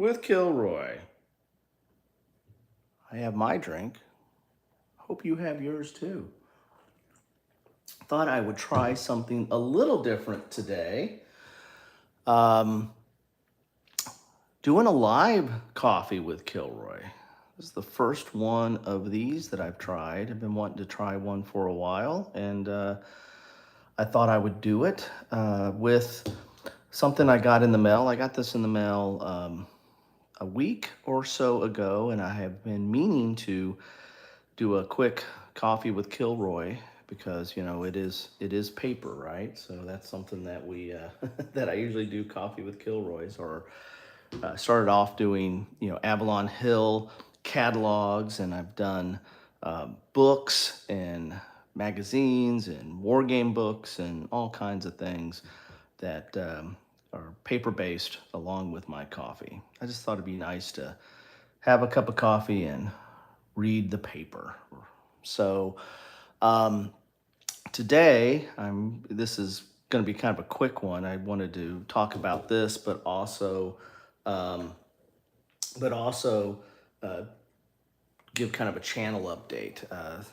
with Kilroy. I have my drink. Hope you have yours too. Thought I would try something a little different today. Um, Doing a live coffee with Kilroy. This is the first one of these that I've tried. I've been wanting to try one for a while, and I thought I would do it with something I got in the mail. I got this in the mail a week or so ago, and I have been meaning to do a quick coffee with Kilroy because it is paper, right? So that's something that we that I usually do coffee with Kilroy's, or started off doing Avalon Hill catalogs, and I've done books and magazines and war game books and all kinds of things that are paper based along with my coffee. I just thought it'd be nice to have a cup of coffee and read the paper. So um, today, this is going to be kind of a quick one. I wanted to talk about this, but um, also uh, give kind of a channel update.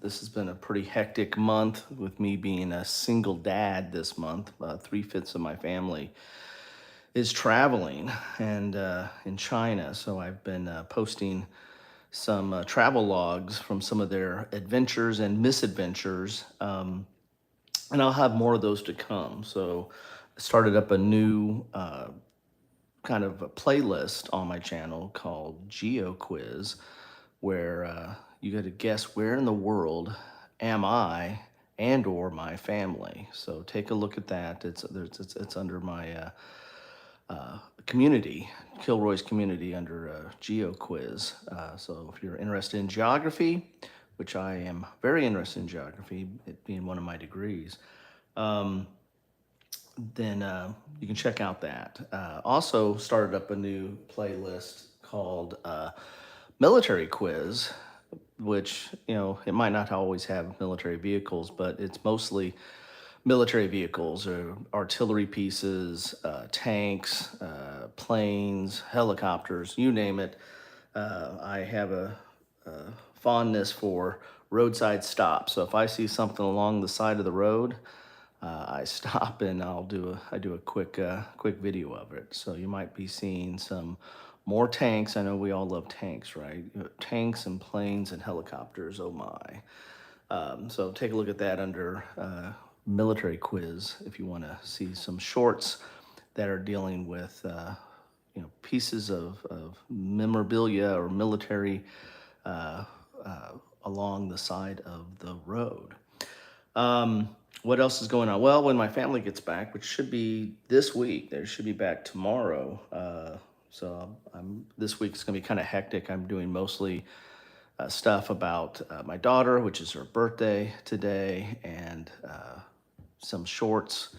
This has been a pretty hectic month with me being a single dad this month. 3/5 of my family is traveling and in China, so I've been posting some travel logs from some of their adventures and misadventures, and I'll have more of those to come. So I started up a new kind of a playlist on my channel called Geo Quiz, where you got to guess where in the world am I and or my family. So take a look at that. It's under my community, Kilroy's community, under Geo Quiz. So if you're interested in geography, which I am very interested in geography, it being one of my degrees, um, then you can check out that. Also started up a new playlist called Military Quiz, which, it might not always have military vehicles, but it's mostly military vehicles or artillery pieces, tanks, planes, helicopters, you name it. I have a fondness for roadside stops. So if I see something along the side of the road, I stop and I do a quick video of it. So you might be seeing some more tanks. I know we all love tanks, right? Tanks and planes and helicopters. Oh my! So take a look at that under Military Quiz if you want to see some shorts that are dealing with pieces of memorabilia or military uh, along the side of the road. What else is going on? Well, when my family gets back, which should be this week, they should be back tomorrow. So this week's gonna be kind of hectic. I'm doing mostly stuff about my daughter, which is her birthday today, and some shorts.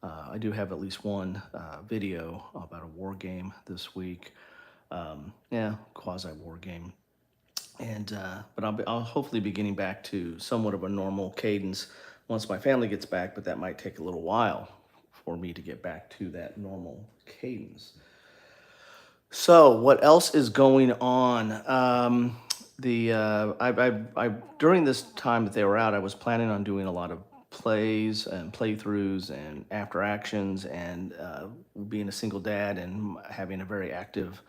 I do have at least one video about a war game this week. Yeah, quasi war game. And but I'll hopefully be getting back to somewhat of a normal cadence once my family gets back, but that might take a little while for me to get back to that normal cadence. So what else is going on? I during this time that they were out, I was planning on doing a lot of plays and playthroughs and after actions, and being a single dad and having a very active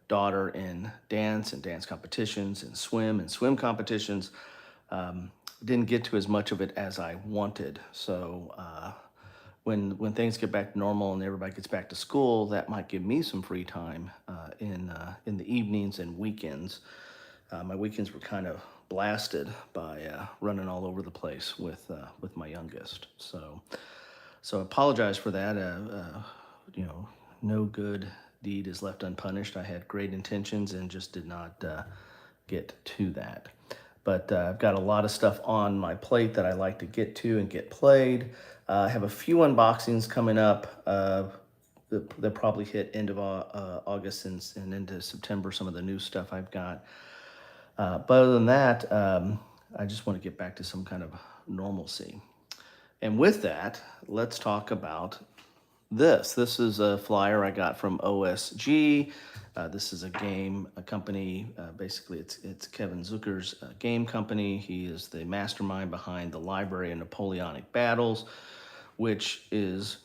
daughter in dance and dance competitions and swim competitions. Didn't get to as much of it as I wanted. So when things get back to normal and everybody gets back to school, that might give me some free time in the evenings and weekends. My weekends were kind of blasted by running all over the place with my youngest. So I apologize for that. No good deed is left unpunished. I had great intentions and just did not get to that. But I've got a lot of stuff on my plate that I like to get to and get played. I have a few unboxings coming up. They'll probably hit end of August and into September, some of the new stuff I've got. But other than that, I just want to get back to some kind of normalcy. And with that, let's talk about this. This is a flyer I got from OSG. This is a company. Basically, it's Kevin Zucker's game company. He is the mastermind behind the Library of Napoleonic Battles, which is,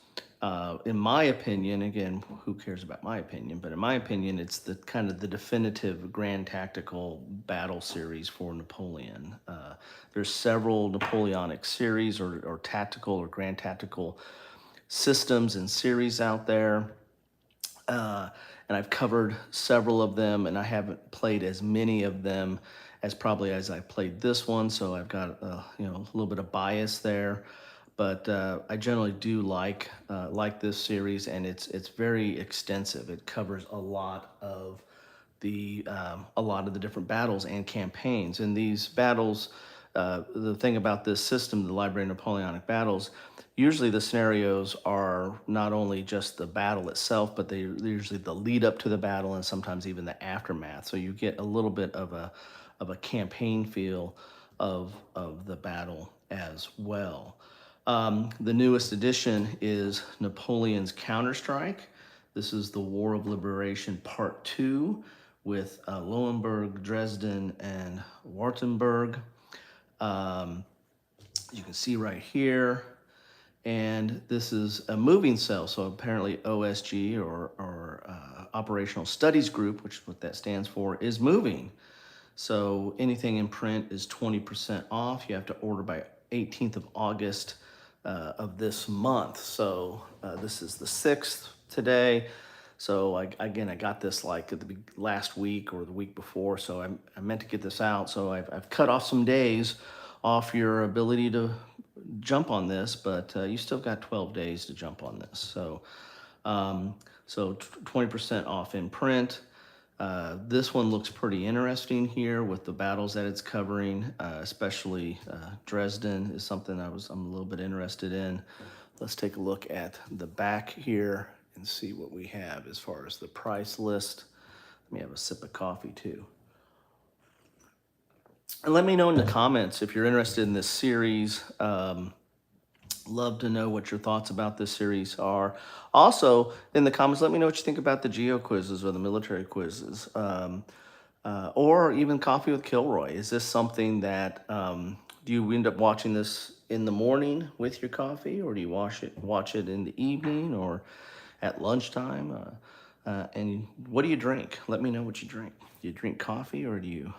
in my opinion, again, who cares about my opinion? But in my opinion, it's the kind of the definitive grand tactical battle series for Napoleon. There's several Napoleonic series or tactical or grand tactical systems and series out there. And I've covered several of them, and I haven't played as many of them as probably as I played this one, so I've got a little bit of bias there. But I generally do like this series, and it's very extensive. It covers a lot of the different battles and campaigns. And these battles, the thing about this system, the Library of Napoleonic Battles, usually the scenarios are not only just the battle itself, but they're usually the lead up to the battle and sometimes even the aftermath. So you get a little bit of a campaign feel of the battle as well. The newest edition is Napoleon's Counterstrike. This is the War of Liberation Part 2 with Lauenburg, Dresden, and Wartenburg. You can see right here. And this is a moving cell, so apparently OSG or Operational Studies Group, which is what that stands for, is moving. So anything in print is 20% off. You have to order by 18th of August of this month. So this is the 6th today. So I got this like at the last week or the week before. So I meant to get this out. So I've cut off some days off your ability to jump on this, but you still got 12 days to jump on this. So 20% off in print. This one looks pretty interesting here with the battles that it's covering, especially Dresden is something I'm a little bit interested in. Let's take a look at the back here and see what we have as far as the price list. Let me have a sip of coffee too. And let me know in the comments if you're interested in this series. Love to know what your thoughts about this series are. Also, in the comments, let me know what you think about the geo quizzes or the military quizzes, or even Coffee with Kilroy. Is this something that, do you end up watching this in the morning with your coffee, or do you watch it in the evening or at lunchtime? And what do you drink? Let me know what you drink. Do you drink coffee, or do you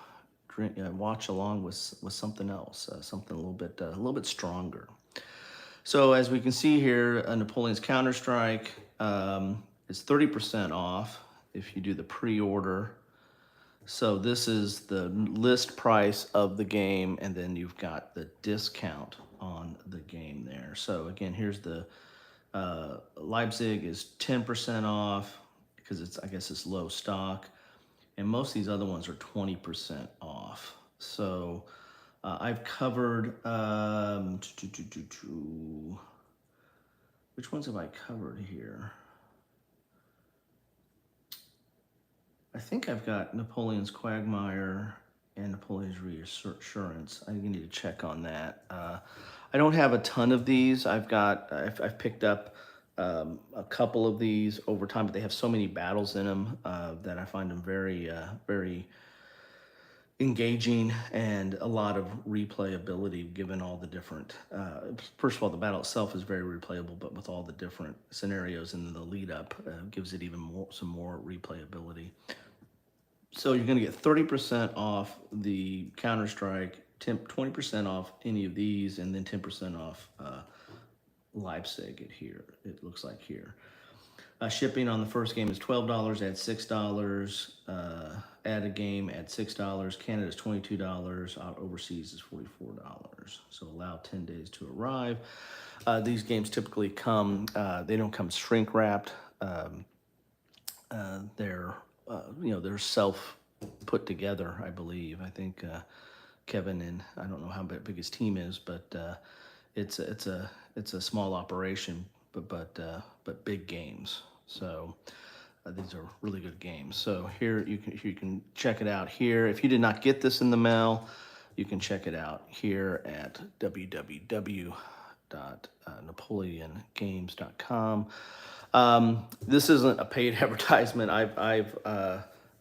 watch along with something else, something a little bit stronger? So as we can see here, Napoleon's Counterstrike is 30% off if you do the pre-order. So this is the list price of the game, and then you've got the discount on the game there. So again, here's the Leipzig is 10% off because I guess it's low stock. And most of these other ones are 20% off. So I've covered, which ones have I covered here? I think I've got Napoleon's Quagmire and Napoleon's Reassurance. I need to check on that. I don't have a ton of these. I've picked up a couple of these over time, but they have so many battles in them that I find them very, very engaging and a lot of replayability given all the different, first of all, the battle itself is very replayable, but with all the different scenarios and the lead up gives it even some more replayability. So you're gonna get 30% off the Counterstrike, 20% off any of these, and then 10% off Leipzig it looks like here. Shipping on the first game is $12, add $6, add a game, add $6. Canada is $22, overseas is $44. So allow 10 days to arrive. These games typically come, they don't come shrink wrapped. They're self put together, I believe. I think Kevin, and I don't know how big his team is, but it's a small operation, but big games. So these are really good games. So here you can check it out here. If you did not get this in the mail, you can check it out here at www.napoleongames.com. This isn't a paid advertisement.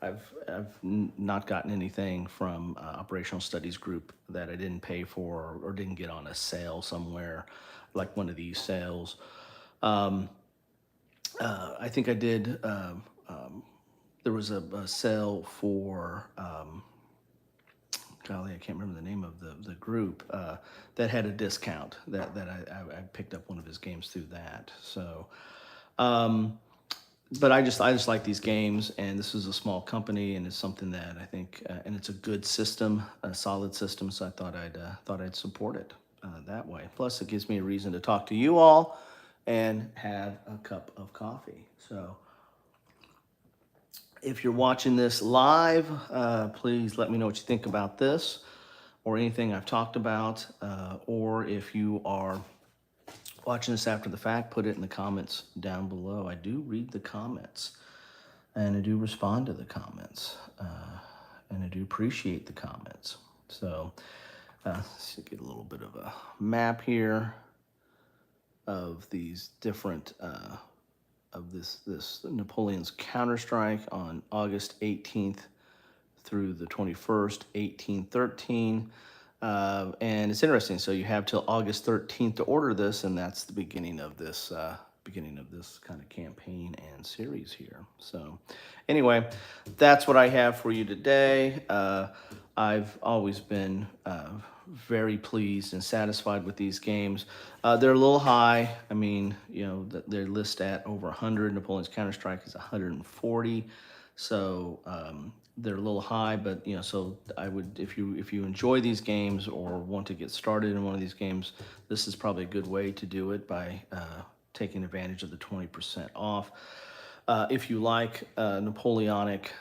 I've not gotten anything from Operational Studies Group that I didn't pay for or didn't get on a sale somewhere, like one of these sales. I think I did. There was a sale for. Golly, I can't remember the name of the group that had a discount that I picked up one of his games through that. So. But I just like these games, and this is a small company, and it's something that I think, and it's a good system, a solid system. So I thought I'd support it that way. Plus, it gives me a reason to talk to you all, and have a cup of coffee. So, if you're watching this live, please let me know what you think about this, or anything I've talked about, or if you are watching this after the fact, put it in the comments down below. I do read the comments, and I do respond to the comments, and I do appreciate the comments. So let's get a little bit of a map here of these different, of this Napoleon's Counterstrike on August 18th through the 21st, 1813. And it's interesting. So you have till August 13th to order this, and that's the beginning of this kind of campaign and series here. So anyway, that's what I have for you today. I've always been very pleased and satisfied with these games. They're a little high. I mean, they're listed at over 100. Napoleon's Counterstrike is 140. So they're a little high, but so I would, if you enjoy these games or want to get started in one of these games, this is probably a good way to do it by taking advantage of the 20% off. If you like Napoleonic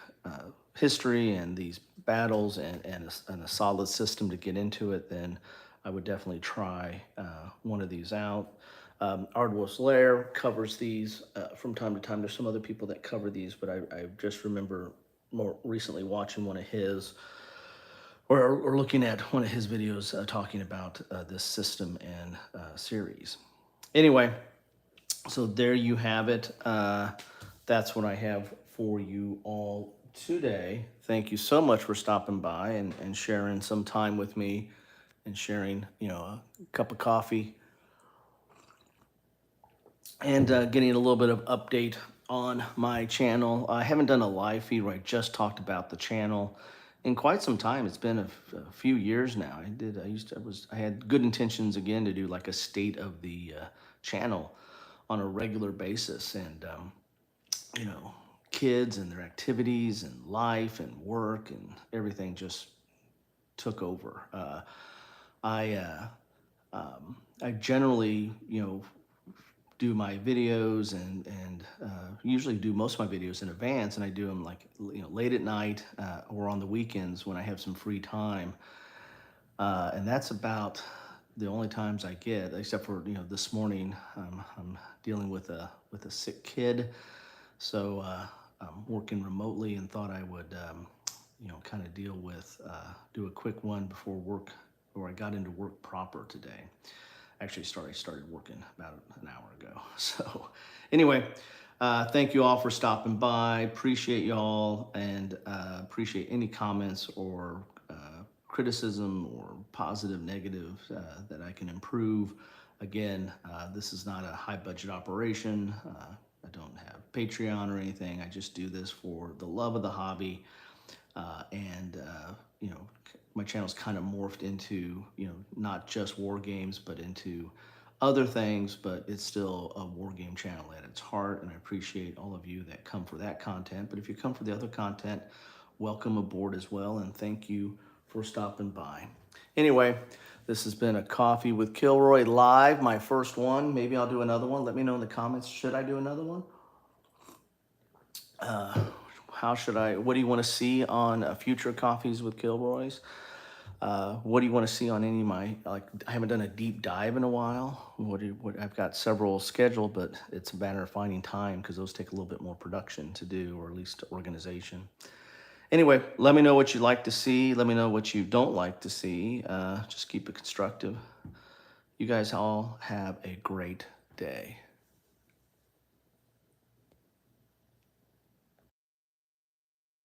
history and these battles and a solid system to get into it, then I would definitely try one of these out. Ardwolf's Lair covers these from time to time. There's some other people that cover these, but I just remember more recently watching one of his, or looking at one of his videos talking about this system and series. Anyway, so there you have it. That's what I have for you all today. Thank you so much for stopping by and sharing some time with me, and sharing a cup of coffee, and getting a little bit of update on my channel. I haven't done a live feed where I just talked about the channel in quite some time. It's been a few years now. I had good intentions again to do like a state of the channel on a regular basis, and kids and their activities and life and work and everything just took over. I generally do my videos and usually do most of my videos in advance, and I do them like late at night or on the weekends when I have some free time, and that's about the only times I get, except for this morning. I'm dealing with a sick kid, so I'm working remotely, and thought I would kind of do a quick one before work, or I got into work proper today. Actually, started working about an hour ago. So anyway, thank you all for stopping by. Appreciate y'all, and appreciate any comments or criticism or positive, negative that I can improve. Again, this is not a high budget operation. I don't have Patreon or anything. I just do this for the love of the hobby, and my channel's kind of morphed into, not just war games, but into other things, but it's still a war game channel at its heart, and I appreciate all of you that come for that content. But if you come for the other content, welcome aboard as well, and thank you for stopping by. Anyway, this has been a Coffee with Kilroy live, my first one. Maybe I'll do another one. Let me know in the comments, should I do another one? What do you want to see on future Coffees with Kilroys? What do you want to see on any of my, I haven't done a deep dive in a while. I've got several scheduled, but it's a matter of finding time, because those take a little bit more production to do, or at least organization. Anyway, let me know what you like to see. Let me know what you don't like to see. Just keep it constructive. You guys all have a great day.